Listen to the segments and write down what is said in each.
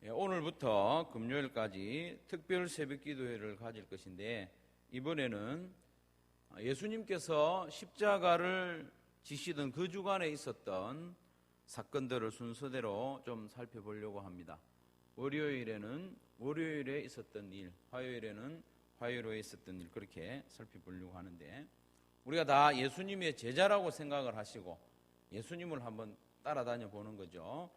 오늘부터 금요일까지 특별 새벽 기도회를 가질 것인데, 이번에는 예수님께서 십자가를 지시던 그 주간에 있었던 사건들을 순서대로 좀 살펴보려고 합니다. 월요일에는 월요일에 있었던 일, 화요일에는 화요일에 있었던 일, 그렇게 살펴보려고 하는데, 우리가 다 예수님의 제자라고 생각을 하시고 예수님을 한번 따라다녀 보는 거죠.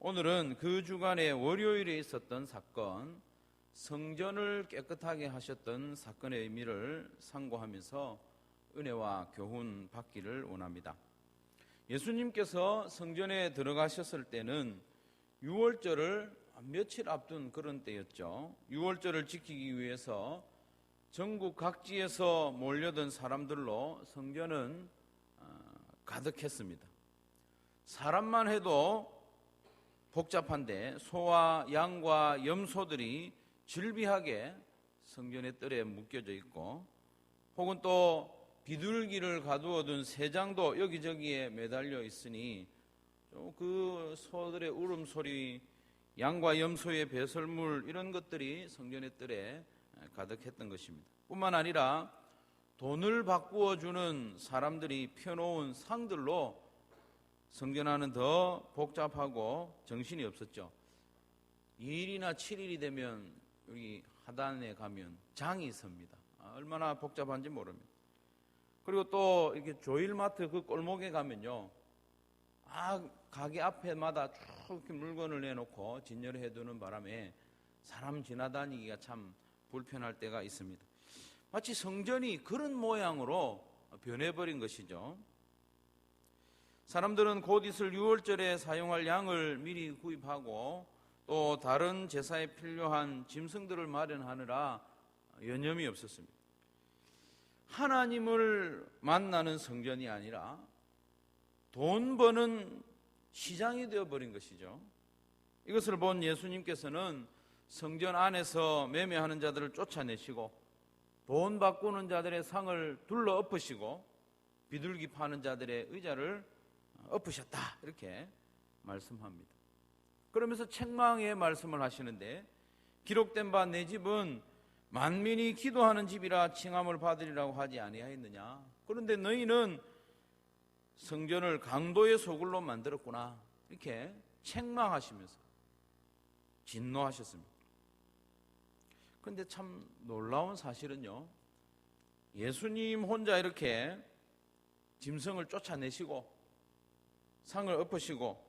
오늘은 그 주간에 월요일에 있었던 사건, 성전을 깨끗하게 하셨던 사건의 의미를 상고하면서 은혜와 교훈 받기를 원합니다. 예수님께서 성전에 들어가셨을 때는 유월절을 며칠 앞둔 그런 때였죠. 유월절을 지키기 위해서 전국 각지에서 몰려든 사람들로 성전은 가득했습니다. 사람만 해도 복잡한데 소와 양과 염소들이 질비하게 성전의 뜰에 묶여져 있고, 혹은 또 비둘기를 가두어 둔 새장도 여기저기에 매달려 있으니 그 소들의 울음소리, 양과 염소의 배설물, 이런 것들이 성전의 뜰에 가득했던 것입니다. 뿐만 아니라 돈을 바꾸어 주는 사람들이 펴놓은 상들로 성전 안은 더 복잡하고 정신이 없었죠. 2일이나 7일이 되면 여기 하단에 가면 장이 섭니다. 얼마나 복잡한지 모릅니다. 그리고 또 이렇게 조일마트 그 골목에 가면요, 가게 앞에마다 쭉 이렇게 물건을 내놓고 진열해 두는 바람에 사람 지나다니기가 참 불편할 때가 있습니다. 마치 성전이 그런 모양으로 변해버린 것이죠. 사람들은 곧 있을 유월절에 사용할 양을 미리 구입하고 또 다른 제사에 필요한 짐승들을 마련하느라 여념이 없었습니다. 하나님을 만나는 성전이 아니라 돈 버는 시장이 되어버린 것이죠. 이것을 본 예수님께서는 성전 안에서 매매하는 자들을 쫓아내시고 돈 바꾸는 자들의 상을 둘러 엎으시고 비둘기 파는 자들의 의자를 엎으셨다, 이렇게 말씀합니다. 그러면서 책망의 말씀을 하시는데, 기록된 바 내 집은 만민이 기도하는 집이라 칭함을 받으리라고 하지 아니하였느냐. 그런데 너희는 성전을 강도의 소굴로 만들었구나, 이렇게 책망하시면서 진노하셨습니다. 그런데 참 놀라운 사실은요, 예수님 혼자 이렇게 짐승을 쫓아내시고 상을 엎으시고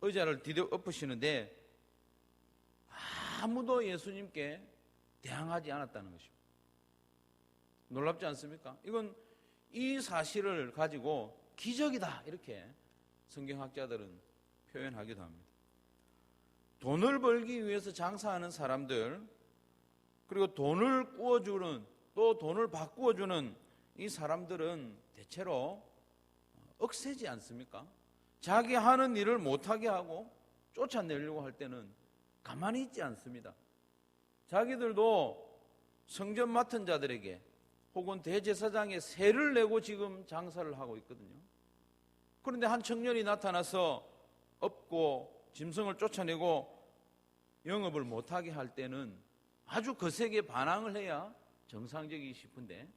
의자를 디뎌 엎으시는데 아무도 예수님께 대항하지 않았다는 것입니다. 놀랍지 않습니까? 이건 이 사실을 가지고 기적이다, 이렇게 성경학자들은 표현하기도 합니다. 돈을 벌기 위해서 장사하는 사람들, 그리고 돈을 꾸어주는, 또 돈을 바꾸어주는 이 사람들은 대체로 억세지 않습니까? 자기 하는 일을 못하게 하고 쫓아내려고 할 때는 가만히 있지 않습니다. 자기들도 성전 맡은 자들에게 혹은 대제사장에 세를 내고 지금 장사를 하고 있거든요. 그런데 한 청년이 나타나서 업고 짐승을 쫓아내고 영업을 못하게 할 때는 아주 거세게 반항을 해야 정상적이기 싶은데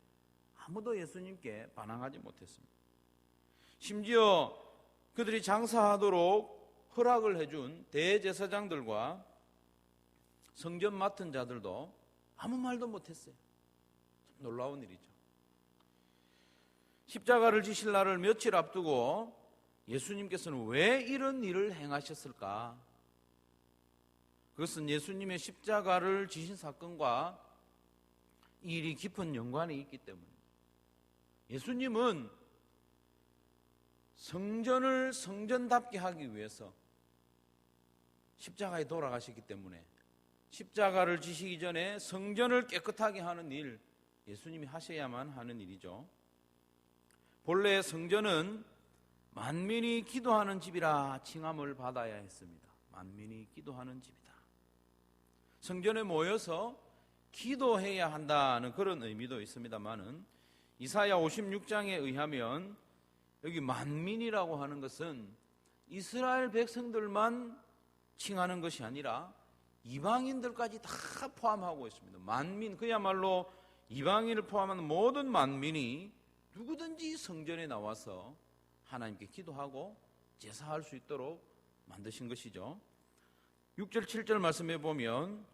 아무도 예수님께 반항하지 못했습니다. 심지어 그들이 장사하도록 허락을 해준 대제사장들과 성전 맡은 자들도 아무 말도 못했어요. 참 놀라운 일이죠. 십자가를 지실 날을 며칠 앞두고 예수님께서는 왜 이런 일을 행하셨을까? 그것은 예수님의 십자가를 지신 사건과 이 일이 깊은 연관이 있기 때문입니다. 예수님은 성전을 성전답게 하기 위해서 십자가에 돌아가셨기 때문에 십자가를 지시기 전에 성전을 깨끗하게 하는 일, 예수님이 하셔야만 하는 일이죠. 본래 성전은 만민이 기도하는 집이라 칭함을 받아야 했습니다. 만민이 기도하는 집이다. 성전에 모여서 기도해야 한다는 그런 의미도 있습니다만은, 이사야 56장에 의하면 여기 만민이라고 하는 것은 이스라엘 백성들만 칭하는 것이 아니라 이방인들까지 다 포함하고 있습니다. 만민, 그야말로 이방인을 포함하는 모든 만민이 누구든지 성전에 나와서 하나님께 기도하고 제사할 수 있도록 만드신 것이죠. 6절 7절 말씀해 보면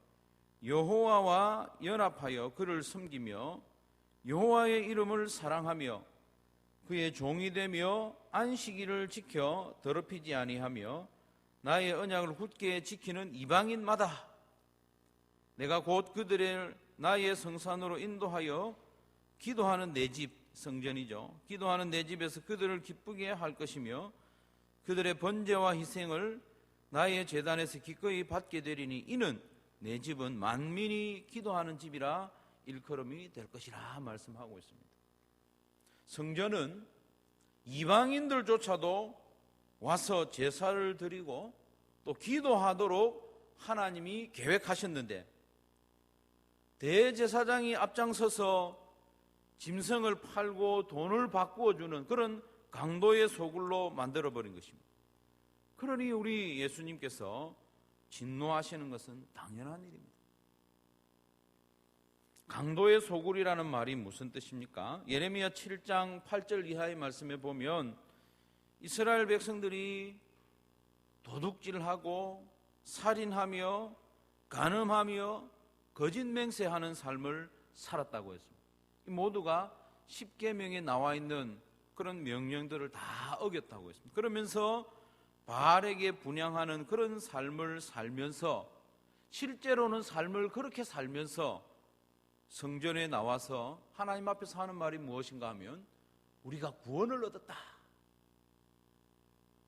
여호와와 연합하여 그를 섬기며 여호와의 이름을 사랑하며 그의 종이 되며 안식일을 지켜 더럽히지 아니하며 나의 언약을 굳게 지키는 이방인마다 내가 곧 그들을 나의 성산으로 인도하여 기도하는 내 집, 성전이죠. 기도하는 내 집에서 그들을 기쁘게 할 것이며 그들의 번제와 희생을 나의 제단에서 기꺼이 받게 되리니 이는 내 집은 만민이 기도하는 집이라 일컬음이 될 것이라 말씀하고 있습니다. 성전은 이방인들조차도 와서 제사를 드리고 또 기도하도록 하나님이 계획하셨는데 대제사장이 앞장서서 짐승을 팔고 돈을 바꾸어 주는 그런 강도의 소굴로 만들어버린 것입니다. 그러니 우리 예수님께서 진노하시는 것은 당연한 일입니다. 강도의 소굴이라는 말이 무슨 뜻입니까? 예레미야 7장 8절 이하의 말씀에 보면 이스라엘 백성들이 도둑질하고 살인하며 간음하며 거짓 맹세하는 삶을 살았다고 했습니다. 이 모두가 십계명에 나와 있는 그런 명령들을 다 어겼다고 했습니다. 그러면서 바알에게 분향하는 그런 삶을 살면서 실제로는 삶을 그렇게 살면서 성전에 나와서 하나님 앞에서 하는 말이 무엇인가 하면 우리가 구원을 얻었다.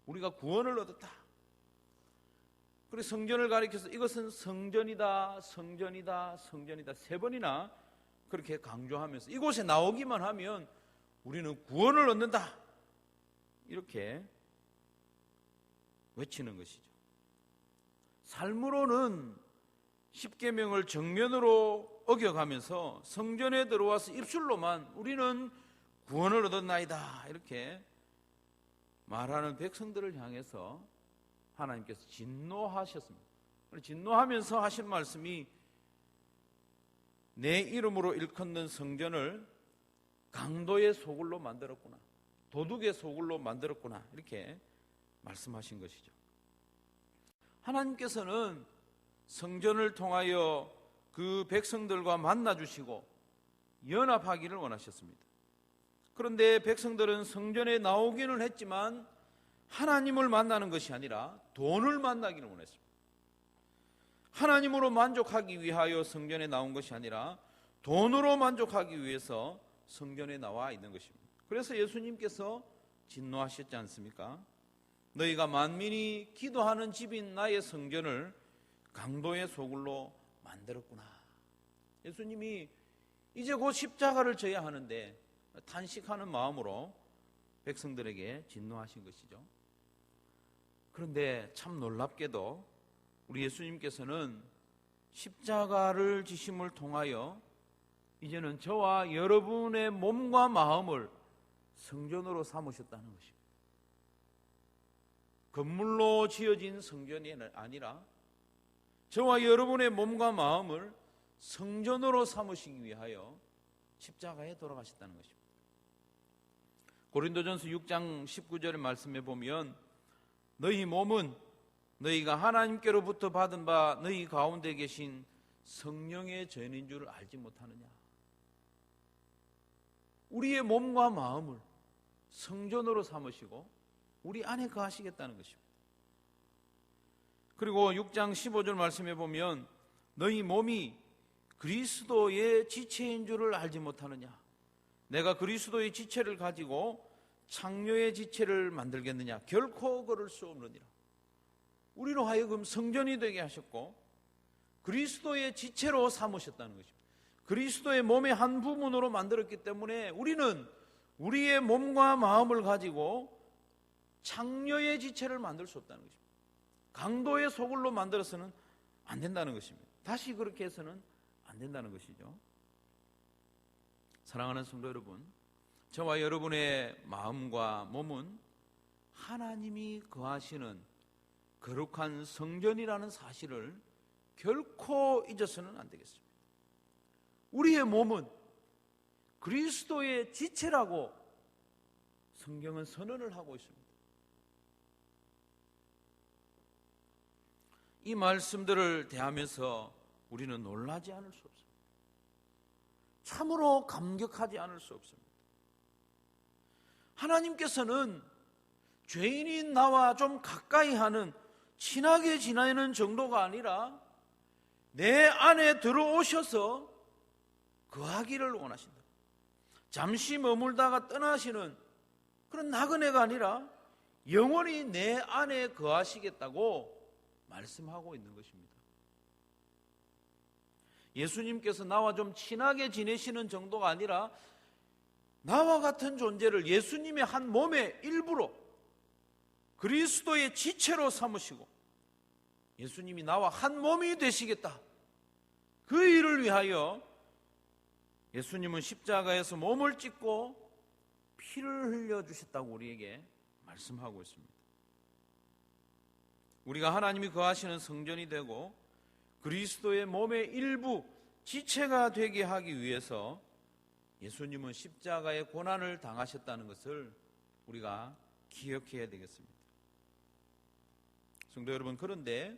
우리가 구원을 얻었다. 그래서 성전을 가리켜서 이것은 성전이다, 성전이다, 성전이다 3번이나 그렇게 강조하면서 이곳에 나오기만 하면 우리는 구원을 얻는다. 이렇게 외치는 것이죠. 삶으로는 십계명을 정면으로 어겨가면서 성전에 들어와서 입술로만 우리는 구원을 얻었나이다 이렇게 말하는 백성들을 향해서 하나님께서 진노하셨습니다. 진노하면서 하신 말씀이 내 이름으로 일컫는 성전을 강도의 소굴로 만들었구나, 도둑의 소굴로 만들었구나 이렇게 말씀하신 것이죠. 하나님께서는 성전을 통하여 그 백성들과 만나 주시고 연합하기를 원하셨습니다. 그런데 백성들은 성전에 나오기는 했지만 하나님을 만나는 것이 아니라 돈을 만나기를 원했습니다. 하나님으로 만족하기 위하여 성전에 나온 것이 아니라 돈으로 만족하기 위해서 성전에 나와 있는 것입니다. 그래서 예수님께서 진노하셨지 않습니까? 너희가 만민이 기도하는 집인 나의 성전을 강도의 소굴로 만들었구나. 예수님이 이제 곧 십자가를 져야 하는데 탄식하는 마음으로 백성들에게 진노하신 것이죠. 그런데 참 놀랍게도 우리 예수님께서는 십자가를 지심을 통하여 이제는 저와 여러분의 몸과 마음을 성전으로 삼으셨다는 것입니다. 건물로 지어진 성전이 아니라 저와 여러분의 몸과 마음을 성전으로 삼으시기 위하여 십자가에 돌아가셨다는 것입니다. 고린도전서 6장 19절의 말씀에 보면 너희 몸은 너희가 하나님께로부터 받은 바 너희 가운데 계신 성령의 전인 줄 알지 못하느냐. 우리의 몸과 마음을 성전으로 삼으시고 우리 안에 거하시겠다는 것입니다. 그리고 6장 15절 말씀에 보면 너희 몸이 그리스도의 지체인 줄을 알지 못하느냐. 내가 그리스도의 지체를 가지고 창녀의 지체를 만들겠느냐. 결코 그럴 수 없느니라. 우리로 하여금 성전이 되게 하셨고 그리스도의 지체로 삼으셨다는 것입니다. 그리스도의 몸의 한 부분으로 만들었기 때문에 우리는 우리의 몸과 마음을 가지고 창녀의 지체를 만들 수 없다는 것입니다. 강도의 소굴로 만들어서는 안 된다는 것입니다. 다시 그렇게 해서는 안 된다는 것이죠. 사랑하는 성도 여러분, 저와 여러분의 마음과 몸은 하나님이 거하시는 거룩한 성전이라는 사실을 결코 잊어서는 안 되겠습니다. 우리의 몸은 그리스도의 지체라고 성경은 선언을 하고 있습니다. 이 말씀들을 대하면서 우리는 놀라지 않을 수 없습니다. 참으로 감격하지 않을 수 없습니다. 하나님께서는 죄인인 나와 좀 가까이 하는, 친하게 지내는 정도가 아니라 내 안에 들어오셔서 거하기를 원하신다. 잠시 머물다가 떠나시는 그런 나그네가 아니라 영원히 내 안에 거하시겠다고 말씀하고 있는 것입니다. 예수님께서 나와 좀 친하게 지내시는 정도가 아니라 나와 같은 존재를 예수님의 한 몸의 일부로 그리스도의 지체로 삼으시고 예수님이 나와 한 몸이 되시겠다. 그 일을 위하여 예수님은 십자가에서 몸을 찢고 피를 흘려주셨다고 우리에게 말씀하고 있습니다. 우리가 하나님이 거하시는 성전이 되고 그리스도의 몸의 일부 지체가 되게 하기 위해서 예수님은 십자가의 고난을 당하셨다는 것을 우리가 기억해야 되겠습니다. 성도 여러분, 그런데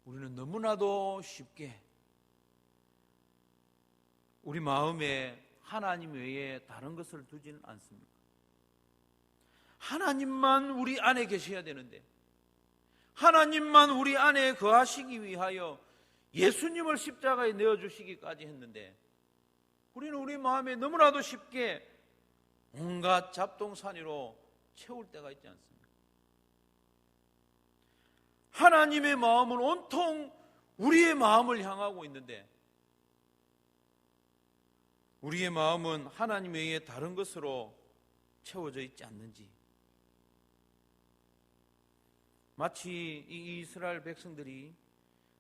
우리는 너무나도 쉽게 우리 마음에 하나님 외에 다른 것을 두지는 않습니다. 하나님만 우리 안에 계셔야 되는데, 하나님만 우리 안에 거하시기 위하여 예수님을 십자가에 내어주시기까지 했는데, 우리는 우리 마음에 너무나도 쉽게 온갖 잡동사니로 채울 때가 있지 않습니까? 하나님의 마음은 온통 우리의 마음을 향하고 있는데 우리의 마음은 하나님 외에 다른 것으로 채워져 있지 않는지, 마치 이 이스라엘 백성들이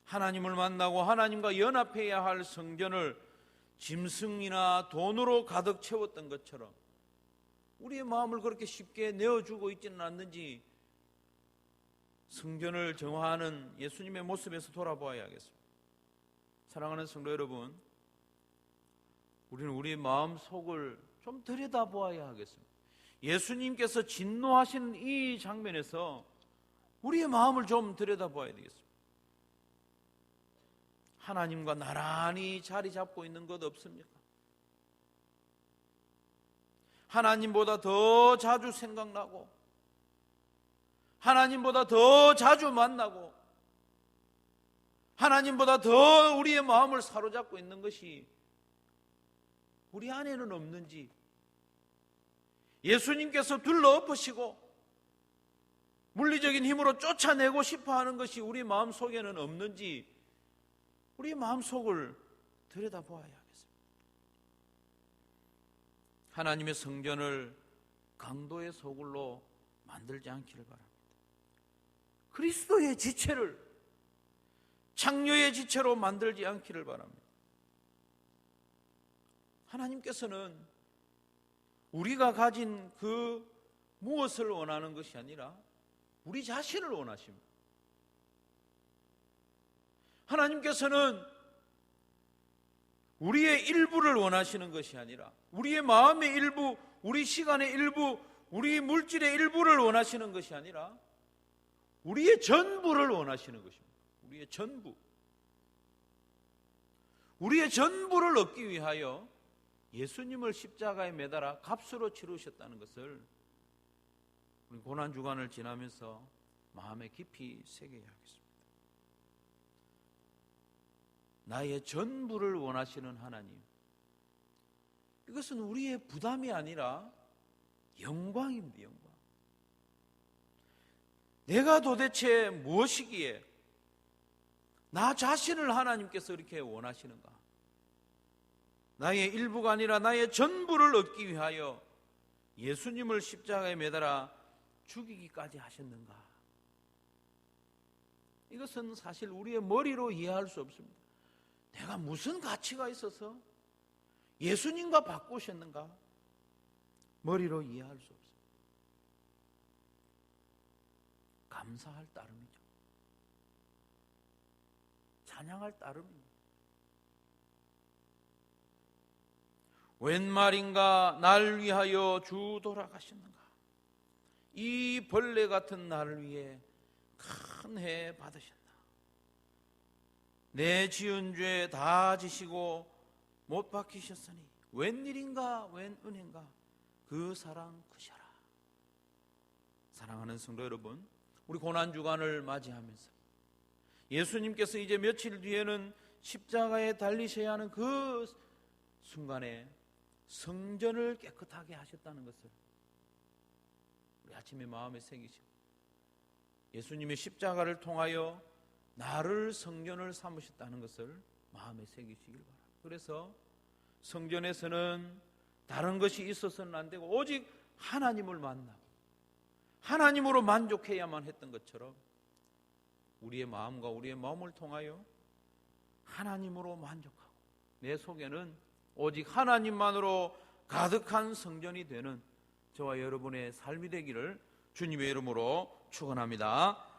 하나님을 만나고 하나님과 연합해야 할 성전을 짐승이나 돈으로 가득 채웠던 것처럼 우리의 마음을 그렇게 쉽게 내어주고 있지는 않는지 성전을 정화하는 예수님의 모습에서 돌아보아야 하겠습니다. 사랑하는 성도 여러분, 우리는 우리의 마음 속을 좀 들여다보아야 하겠습니다. 예수님께서 진노하시는 이 장면에서 우리의 마음을 좀 들여다보아야 되겠습니다. 하나님과 나란히 자리 잡고 있는 것 없습니까? 하나님보다 더 자주 생각나고 하나님보다 더 자주 만나고 하나님보다 더 우리의 마음을 사로잡고 있는 것이 우리 안에는 없는지, 예수님께서 둘러엎으시고 물리적인 힘으로 쫓아내고 싶어하는 것이 우리 마음속에는 없는지 우리 마음속을 들여다보아야 하겠습니다. 하나님의 성전을 강도의 소굴로 만들지 않기를 바랍니다. 그리스도의 지체를 창녀의 지체로 만들지 않기를 바랍니다. 하나님께서는 우리가 가진 그 무엇을 원하는 것이 아니라 우리 자신을 원하십니다. 하나님께서는 우리의 일부를 원하시는 것이 아니라 우리의 마음의 일부, 우리 시간의 일부, 우리 물질의 일부를 원하시는 것이 아니라 우리의 전부를 원하시는 것입니다. 우리의 전부. 우리의 전부를 얻기 위하여 예수님을 십자가에 매달아 값으로 치르셨다는 것을 우리 고난주간을 지나면서 마음에 깊이 새겨야 하겠습니다. 나의 전부를 원하시는 하나님, 이것은 우리의 부담이 아니라 영광입니다. 영광. 내가 도대체 무엇이기에 나 자신을 하나님께서 이렇게 원하시는가? 나의 일부가 아니라 나의 전부를 얻기 위하여 예수님을 십자가에 매달아 죽이기까지 하셨는가? 이것은 사실 우리의 머리로 이해할 수 없습니다. 내가 무슨 가치가 있어서 예수님과 바꾸셨는가? 머리로 이해할 수 없습니다. 감사할 따름이죠. 찬양할 따름입니다. 웬 말인가 날 위하여 주 돌아가셨는가. 이 벌레 같은 나를 위해 큰 해 받으셨나. 내 지은 죄 다 지시고 못 박히셨으니 웬일인가 웬 은혜인가 그 사랑 크셔라. 사랑하는 성도 여러분, 우리 고난주간을 맞이하면서 예수님께서 이제 며칠 뒤에는 십자가에 달리셔야 하는 그 순간에 성전을 깨끗하게 하셨다는 것을 우리 아침에 마음에 새기시고, 예수님의 십자가를 통하여 나를 성전을 삼으셨다는 것을 마음에 새기시길 바랍니다. 그래서 성전에서는 다른 것이 있어서는 안 되고 오직 하나님을 만나고 하나님으로 만족해야만 했던 것처럼 우리의 마음과 우리의 마음을 통하여 하나님으로 만족하고 내 속에는 오직 하나님만으로 가득한 성전이 되는 저와 여러분의 삶이 되기를 주님의 이름으로 축원합니다.